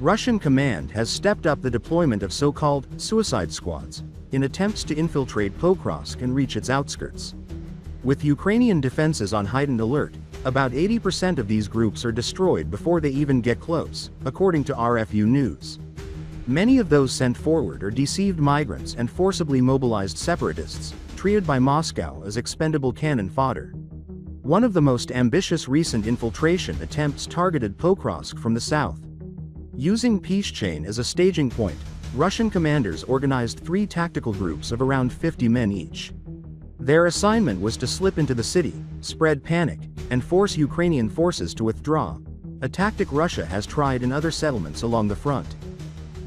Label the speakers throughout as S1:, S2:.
S1: Russian command has stepped up the deployment of so-called suicide squads in attempts to infiltrate Pokrovsk and reach its outskirts. With Ukrainian defenses on heightened alert, about 80% of these groups are destroyed before they even get close, according to RFU News. Many of those sent forward are deceived migrants and forcibly mobilized separatists, treated by Moscow as expendable cannon fodder. One of the most ambitious recent infiltration attempts targeted Pokrovsk from the south. Using Pischchain as a staging point, Russian commanders organized 3 tactical groups of around 50 men each. Their assignment was to slip into the city, spread panic, and force Ukrainian forces to withdraw, a tactic Russia has tried in other settlements along the front.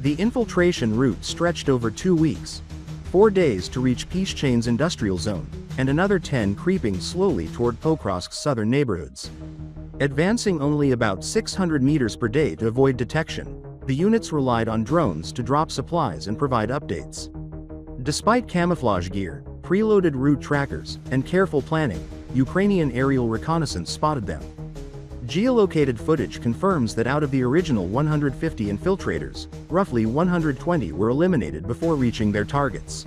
S1: The infiltration route stretched over 2 weeks, 4 days to reach Pischchain's industrial zone, and another 10 creeping slowly toward Pokrovsk's southern neighborhoods. Advancing only about 600 meters per day to avoid detection, the units relied on drones to drop supplies and provide updates. Despite camouflage gear, preloaded route trackers, and careful planning, Ukrainian aerial reconnaissance spotted them. Geolocated footage confirms that out of the original 150 infiltrators, roughly 120 were eliminated before reaching their targets.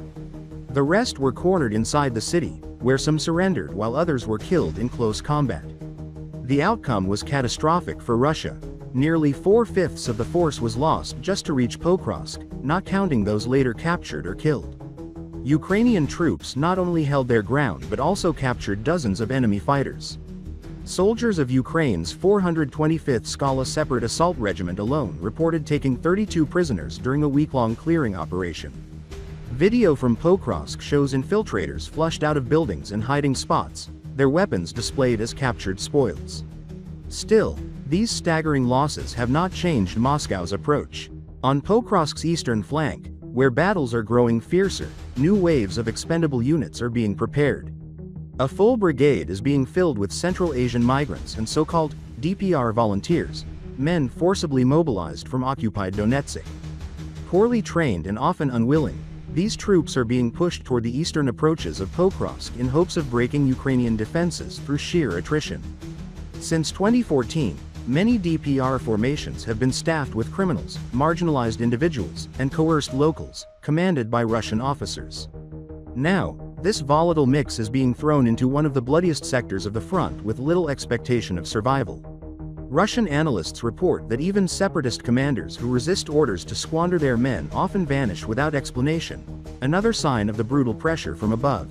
S1: The rest were cornered inside the city, where some surrendered while others were killed in close combat. The outcome was catastrophic for Russia. Nearly 4/5 of the force was lost just to reach Pokrovsk, not counting those later captured or killed. Ukrainian troops not only held their ground but also captured dozens of enemy fighters. Soldiers of Ukraine's 425th Skala Separate Assault Regiment alone reported taking 32 prisoners during a week-long clearing operation. Video from Pokrovsk shows infiltrators flushed out of buildings and hiding spots, their weapons displayed as captured spoils. Still, these staggering losses have not changed Moscow's approach. On Pokrovsk's eastern flank, where battles are growing fiercer, new waves of expendable units are being prepared. A full brigade is being filled with Central Asian migrants and so-called DPR volunteers, men forcibly mobilized from occupied Donetsk. Poorly trained and often unwilling, these troops are being pushed toward the eastern approaches of Pokrovsk in hopes of breaking Ukrainian defenses through sheer attrition. Since 2014, many DPR formations have been staffed with criminals, marginalized individuals, and coerced locals, commanded by Russian officers. Now, this volatile mix is being thrown into one of the bloodiest sectors of the front with little expectation of survival. Russian analysts report that even separatist commanders who resist orders to squander their men often vanish without explanation, another sign of the brutal pressure from above.